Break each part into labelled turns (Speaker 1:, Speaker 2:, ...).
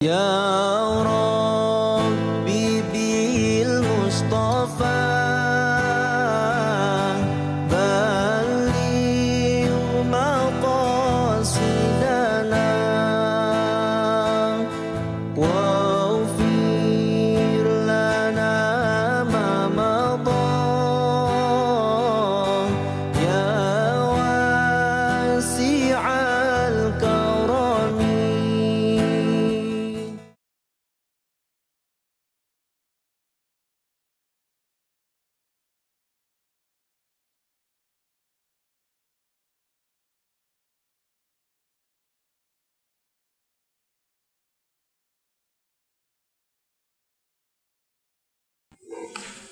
Speaker 1: Ya Rabbi bil Mustafa balligh maqasidana waghfir lana ma madha ya wasi'al karami.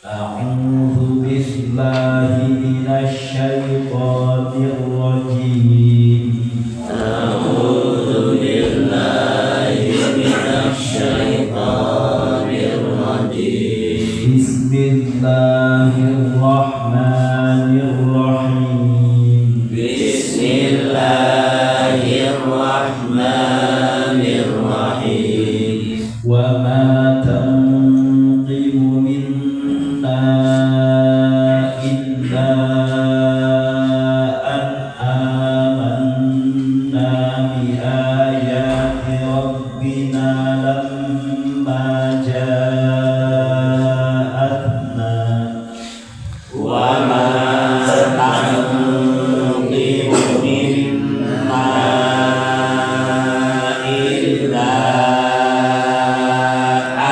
Speaker 2: أعوذ بالله من الشيطان الرجيم. أعوذ بالله من الشيطان الرجيم. بسم الله الرحمن الرحيم. بسم الله الرحمن الرحيم. وما تنقم منا إلا أن آمنا بآيات ربنا لما جاءتنا وما تنقم منا إلا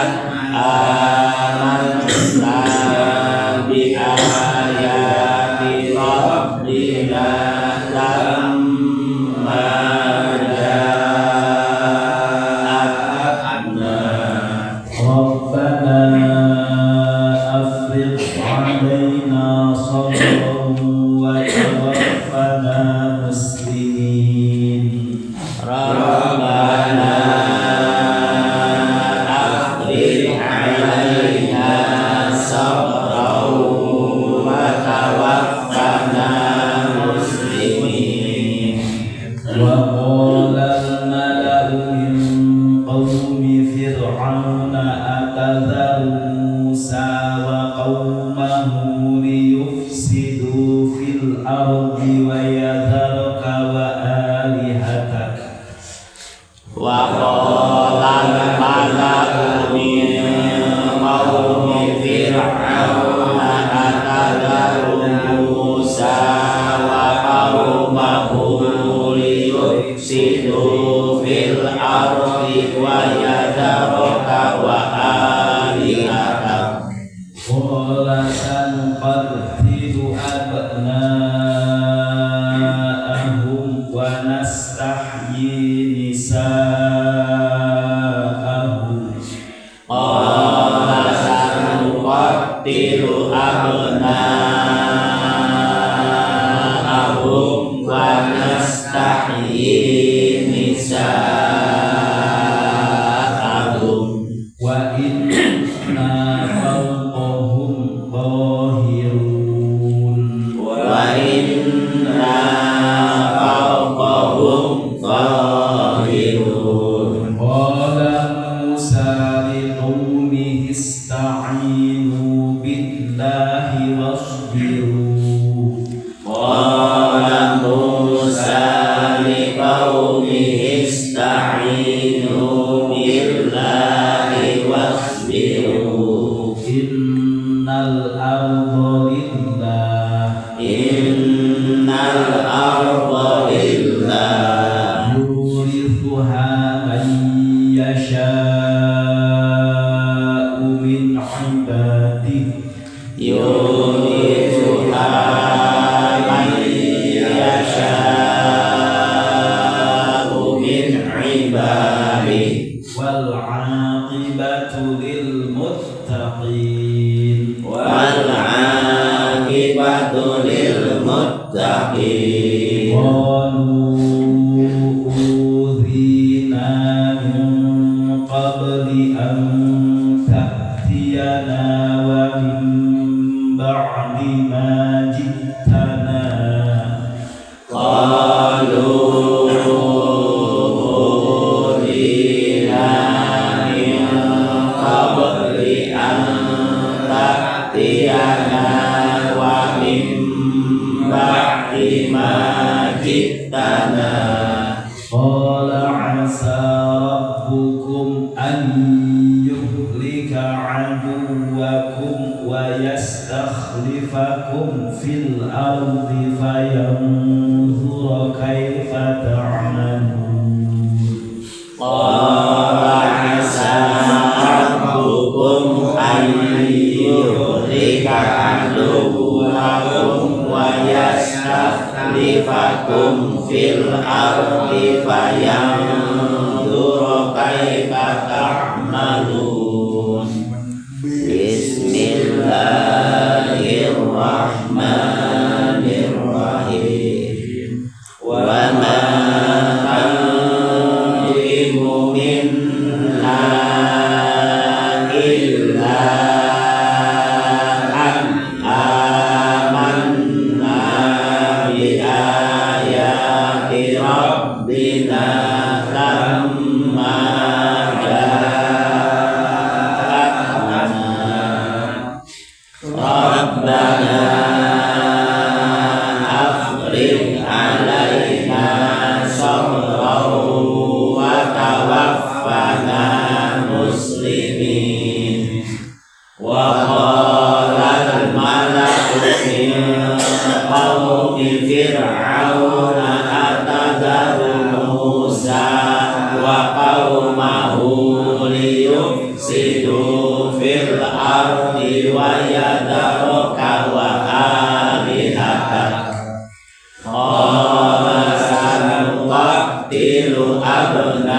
Speaker 2: أن آمنا بآيات ربنا لما جاءتنا ربنا أفرغ علينا صبرا وتوفنا مسلمين. ربنا أفرغ علينا صبرا وتوفنا مسلمين. وقال الملأ من قوم فرعون أتذر موسى وقومه ليفسدوا في الأرض ويذرك وآلهتك. وقال الملأ من قوم فرعون أتذر موسى وقومه ليفسدوا في الأرض ويذرك وآلهتك. قال سنقتل أبناءهم ونستحيي نساءهم. قال سنقتل أبناءهم ونستحيي نساءهم وإنا فوقهم ظاهرون. وإنا فوقهم ظاهرون. قال موسى لقومه استعينوا بالله واصبروا. قال موسى لقومه استعينوا بالله واصبروا. إن الأرض لله. إن الأرض لله يورثها من يشاء من عباده. يورثها من يشاء من عباده والعاقبة للمتقين. والعاقبة للمتقين. قالوا أوذينا من قبل أن تأتينا ومن بعد ما جئتنا. قالوا أوذينا ta'tiyana wa min ba'di ma ji'tana. Qala 'asa rabbukum an yuhlika 'aduwakum wa yastakhlifakum fil ardi fayanzura kaifa ta'malun. Qala 'asa rabbukum an yuhlika 'aduwakum wa yastakhlifakum fil ardi fayanzura kaifa ta'malun. Bismillahirrahmanirrahim. Wa ma tanqimu minna illa an amanna bi ayati rabbina lamma Rabbana afrigh 'alaina sabran wa tawaffana muslimin. Wa qala al-malaku min qaumi fir'auna atadharu Musa wa qaumahu liyufsidu fil ardi wa yadharuka wa alihatak. Qala sanuqattilu abna'ahum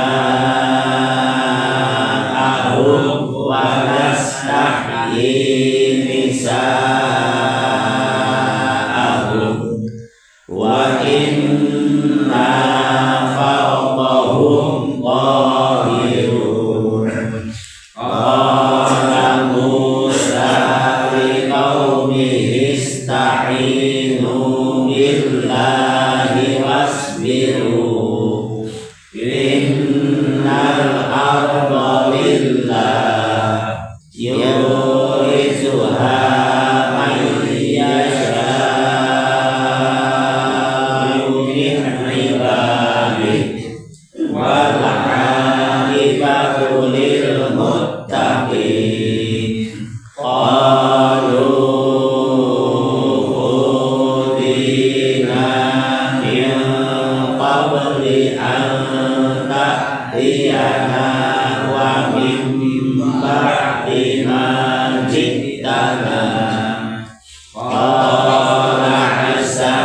Speaker 2: wa nastahyi nisa'ahum wa inna fawqahum qahirun. Qala Musa liqaumihi ista'inu billahi wasbiru innal arda lillah yurithuha man yasha'u min ibadihi wal 'aqibatu lil muttaqin. Qalu udina min qabli an ta'tiyana wa min ba'di ma ji'tana. Qala 'asa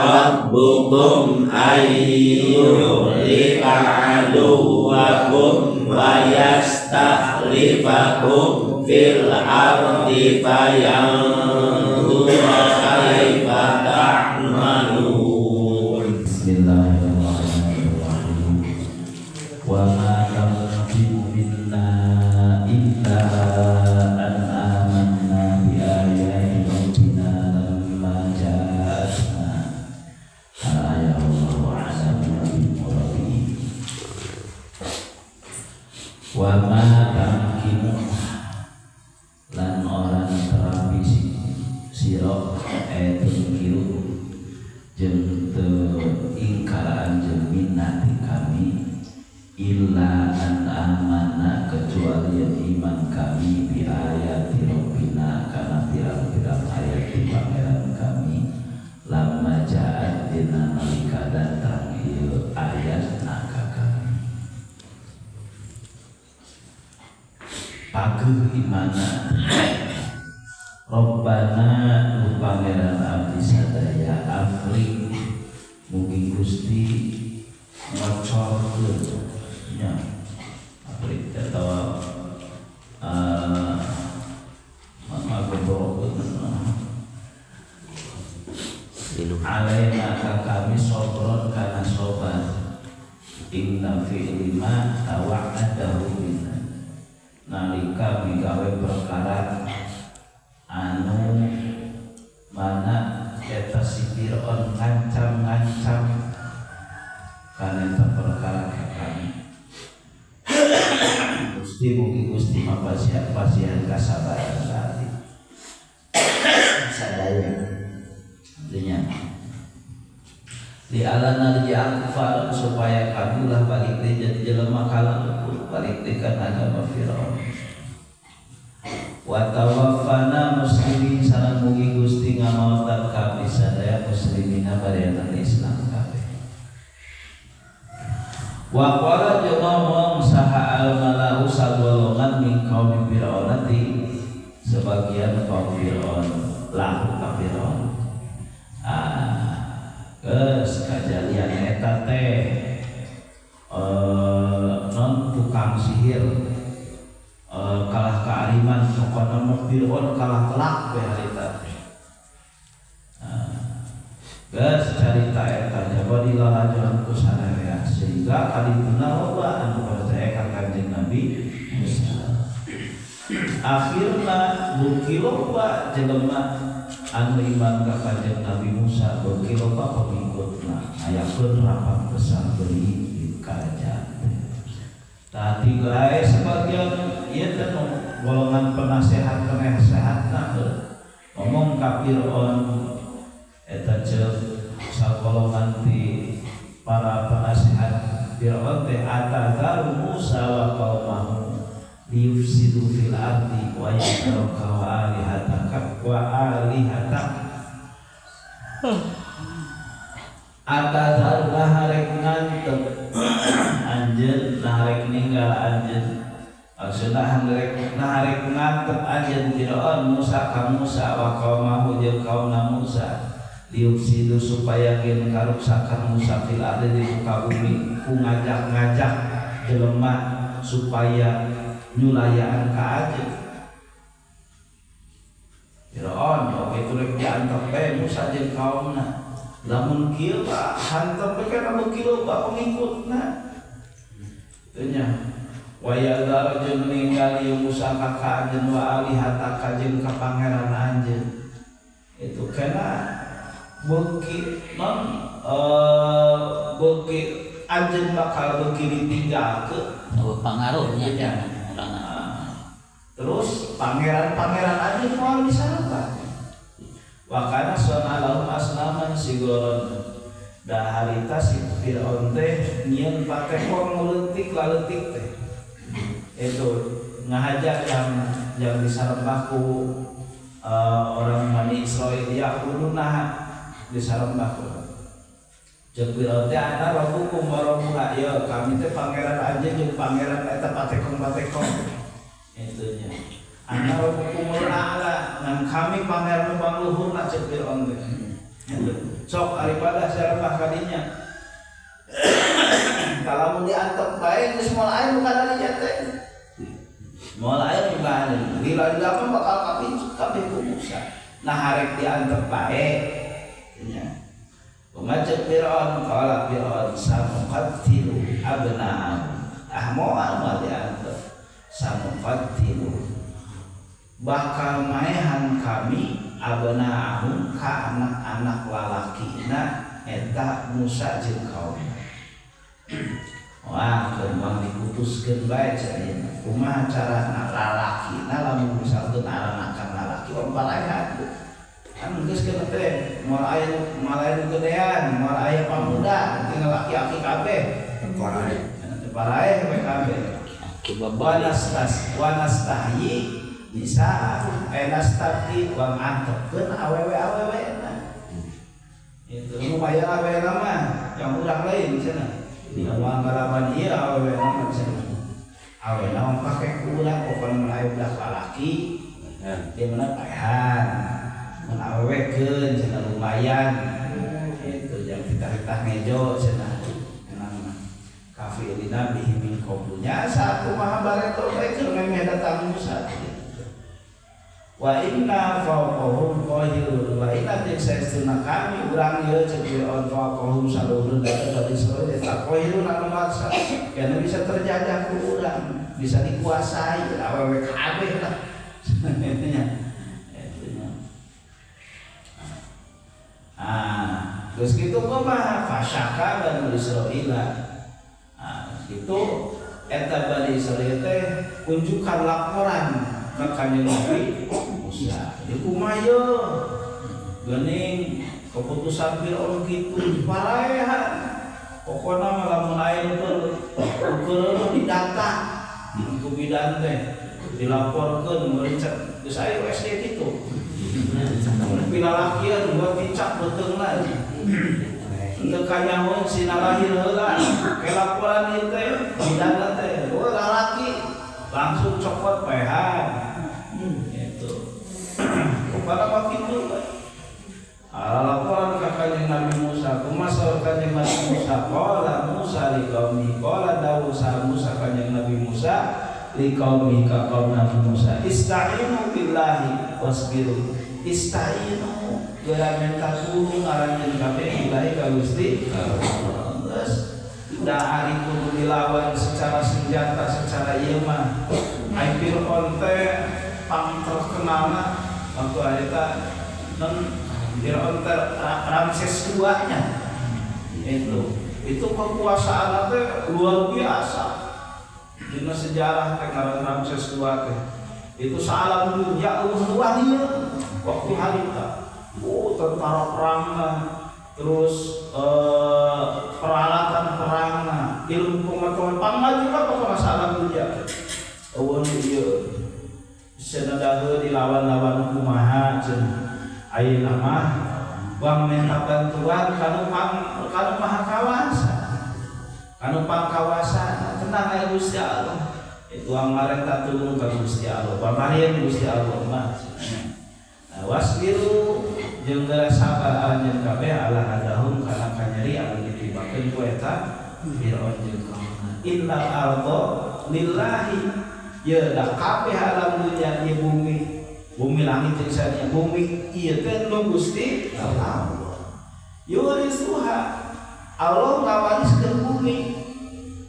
Speaker 2: rabbukum an yuhlika 'aduwakum wa yastakhlifakum fil ardi fayanzura kaifa ta'malun. Bismillahirrahmanirrahim. Wa ma tanqimu minna illa an amanna bi ayati rabbina lamma ja'atna. Allahu a'lam bishawab. Wa ma tanqimu lan orang terapi siro tunkiru jeung teu ingkaraan jeung minati kami illa an amana kecuali yang iman kami bi ayati rabbina kana pirang-pirang ayat di pangeran kami lamma ja'at dina nalika datang ieu ayat ka kami. Pageuh imana Rabbana nu pangeran abdi sadaya afri mugi Gusti ngocorkeun nya afri atawa alaina ka kami sobron kana sobat inna fi'li ma tawa'adahu bina nalika bigawe perkara anu mana eta si Fir'aun ngancam-ngancam kana eta perkara ka kami Gusti mugi Gusti mapasihan kasabaran tadi Li alana li akfar supaya kamulah balik deui jadi jelema kala balik deui kana agama Firaun. Wa tawaffana muslimin sareng mugi Gusti ngamaotan kami sadaya muslimina bariatan Islam kabeh. Wa qala jeung ngomong saha al malau sagolongan min kaum Firaun sebagian kaum Firaun lahu ka Firaun. Geus kajadian eta teh non tukang sihir kalah keariman pokona Firaun kalah telak we harita. Geus carita eta coba dilalajoan ku sadaya sehingga kadipuna loba anu percaya ka Kanjeng Nabi Musa. Akhirna beuki loba jelema anu iman ka Kanjeng Nabi Musa beuki loba pengikutna ayakeun rapat besar deui di kerajaan. Tadi gae sebagian ieu teh golongan penasehat penasehatna ngomong ka Firaun eta ceuk sagolongan ti para penasehat Firaun teh atadzar Musa wa qaumahu liyufsidu fil ardi wa yadruka wa alihataka wa alihatak atadzar laharek ngantep anjeun laharek ninggal anjeun maksudna laharek ngantep anjeun Firaun Musa ka Musa wa qaumahu jeung kaumna Musa liyufsidu supaya geun karuksakan Musa fil ardi di muka bumi ku ngajak-ngajak jelema supaya nyulayaan ka ajeun. Firaun oge itu rek diantep bae Musa jeung kaumna. Lamun kieu mah hantep we kana beuki loba pengikutna. Teu nya. Wa yadar jeung ninggal ieu Musa ka ajeun wa alihataka jeung ka pangeran anjeun. Itu kana beuki non beuki anjeun bakal beuki ditinggalkeun.
Speaker 3: Pengaruhnya ya.
Speaker 2: Terus pangeran aja mau disalakan. Wakana sona lahum asnaman sigoron. Da harita si Firaun teh nyieun patekong leutik laleutik teh. Itu ngahajak yang disarembah ku orang Bani Israil ya kuduna disarembah ku. Jeung Firaun teh ana rabbukum wa rabbuha ya kami teh pangeran aja jeung pangeran eta patekong-patekong. Itunya ana rabbukumul a'la ngan kami pangeran pangluhurna ceuk Firaun teh. Sok daripada sarembah kadinya. Kalau diantep bae geus moal aya bukan ari teh. Moal aya bukan. Lila-lila bakal kabeh ku Musa. Nah harek diantep bae. Nya. Pemacet Firaun qala Firaun samuqattilu abna'ahum. Moal diantep samuqattilu bakal maehan kami abna'ahum ka anak-anak lalakina eta Musa jeung kaumna. Wah, kembang diputuskeun bae carina. Kumaha carana lalakina lamun misalkeun aranakan lalaki umpalayan. Kan geus kena teh moal aya nu gedean, moal aya pamuda, tinggal laki-laki kabeh. Parae we kabeh. Wanastahyi bisa enastati wa antepkeun awewe na. Itu lumayan awewe mah yang urang lain cenah. Yang ngalaman ieu awewe mah cenah. Awewe mah pake urang pokona mun aya budak lalaki dia mana paehan. Mun awewekeun cenah lumayan. Itu yang kita ngejo cenah. Kafirina bihi min qaumnya satu mahabareto bae keur memeh datang Musa. Wa inna fawqahum qahirun wa inna tisaytuna kami urang ieu ceuk Firaun fawqahum saluhur dari Israil eta qahirun anu maksa kana bisa terjajah ku urang bisa dikuasai awewe kabeh lah. Terus kitu kumaha fasyaka Bani Israil. Itu eta Bani Israil teh kunjukan laporan ka Kanjeng Nabi Musa. Di kumaha geuning keputusan Fir'aun gitu paraehan pokoknya lamun aya ukur didata ku bidan teh dilaporkeun merecet geus aya SD kitu pilalakian buat dicak beteungna teu kanyahoan sina lahir heula ke laporan ieu teh bidan teh oh lalaki langsung copot pehan itu pada waktu itu laporan ke kanjeng Nabi Musa kumasal kanjeng Nabi Musa qala Musa liqaumi qala dawusa Musa kanjeng Nabi Musa liqaumi ka kaum Nabi Musa ista'inu billahi wasbiru ista'inu geura minta tulung ngaranjeun kabeh billahi ka Gusti geus da ari kudu dilawan secara senjata secara ieu mah ai Fir'aun teh pang terkenalna waktu eta non Fir'aun Ramses II-nya itu kekuasaan teh luar biasa dina sejarah teh ngaran Ramses II teh itu salam dunia wahyu waktu harita tentara perangna terus peralatan perangna ilmu pengetahuan pamaju ka pokona salam dunia eueun ieu senadaheun dilawan-lawan kumaha cenah ayeuna mah wang minta bantuan kanu maha kawasa kanu pangkawasan tenang aya Gusti Allah itu amarenta tulung ka Gusti Allah pamarieun Gusti Allah mah wasbiru jeung geura sabar anjeun kabeh ala hadahum kana kanyeri anu ditibakeun ku eta Fir'aun jeung kaumna innal arda lillahi ya da kabeh alam dunya ieu bumi langit jeung saeunya bumi ieu teh nu Gusti Allah yurisuha Allah ngawariskeun bumi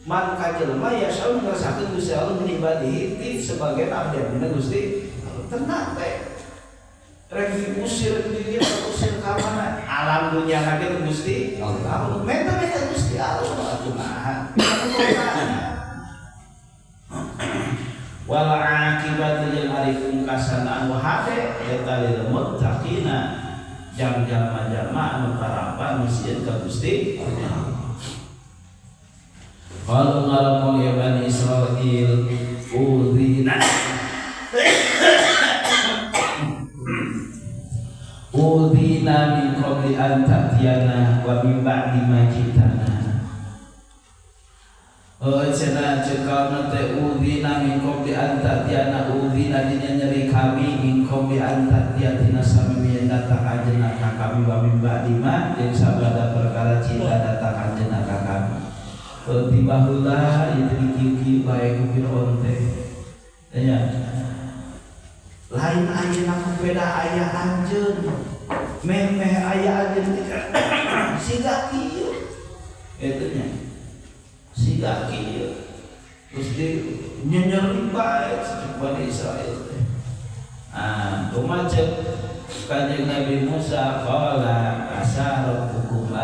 Speaker 2: man ka jelema ya saum ngrasakeun Gusti Allah menyibadihi ti sebagian abdi-abdina Gusti tenang teh rek diusir di usir ka mana alam dunya lagi Gusti Allah meta Gusti Allah atuh nahan wal akibatu jeung ari pungkasan anu hade eta lil muttaqina jam-jam-jama anu parapan sieun ka Gusti qalu ngalamun ya bani Israil udhina min qabli an ta'tiyana wa min ba'di ma jitana cenah cekauna teh udhina min qabli an ta'tiyana udhina dina nyeri kami min qabli an ta'tiyatina sami datang ajeuna ka kami wa min ba'di ma jeung sabada perkara cinta datang ajeuna ka kami tiba heula ieu dikiki bae ku Fir'aun teh nya lain ayeuna ku beda aya anjeun memeh aya anjeun siga kieu eta nya siga kieu terus di nyenyeri bae Bani Israil teh kumacet kanjeng Nabi Musa qala asarabukum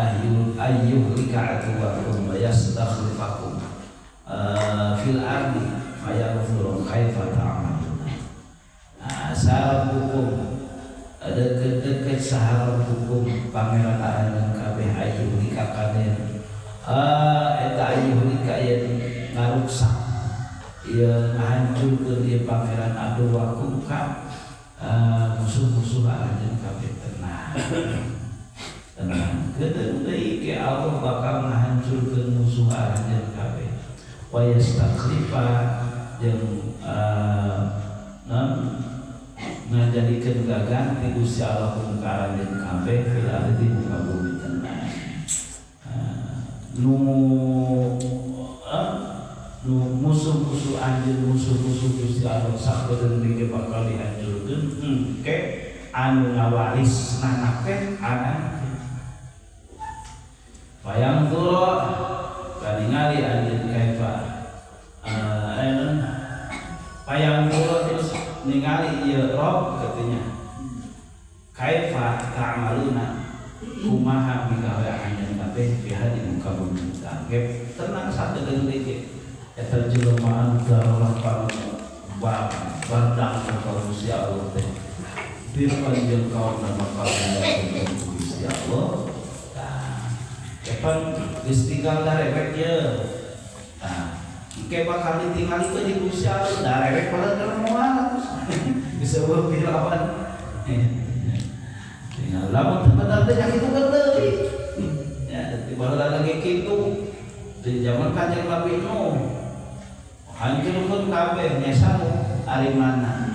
Speaker 2: ayyuhlika atuwakum wa yastakhlifakum fil ardi fayanzuru kaifa ta'malun sarabukum deket-deket saharabukum pangeran aran kabeh ayyuhlika kaden eta ayyuhlika aya ngaruksak ieu ngahancurkeun ieu pangeran aduwakum ka musuh-musuh aran kabeh tenang kedeung deui ke Allah bakal ngahancurkeun musuh aran kabeh wa yastakhlifa jeung ngajadikeun gaganti Gusti Allah mungkaran jeung kabeh fil ardi muka bumi tenang nu musuh-musuh anjeun musuh-musuh Gusti Allah sakedeung ge bakal dihancurkeun ke anu ngawaris nana teh anak bayang turo kaningali anjeun kaifa bayang turo terus ningali ieu Rob katanya kaifa ta'maluna kumaha migawe anjeun kabeh fi hadi muka bumi tangkep tenang sakedeung deui eta jelema anu darolah bardang ka Gusti Allah teh Fir'aun jeung kaumna bakal Gusti insyaallah. Nah, kapan istiqal darewek ya. Nah, ike bakal ditinggal itu di Gusti Allah darewek pada termoal. Bisa berpilawan. Tinggal lamun bener teh nya kitu kan deui. Ya, tiba lagi kitu. Di zaman Kanjeng Nabi Nuh hancurkeun kabeh nya samu ari mana.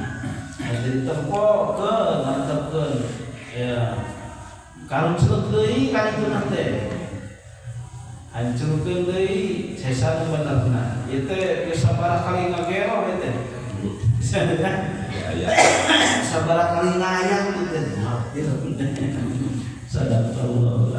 Speaker 2: Jadi tempo ke mantepkeun ya karuncleuk deui ka itu teh. Hancurkeun deui sesa benerna. Ieu teh geus sabaraha kali ngagero we teh. Ya. Sabaraha kali ngayang teh. Sadaqallah.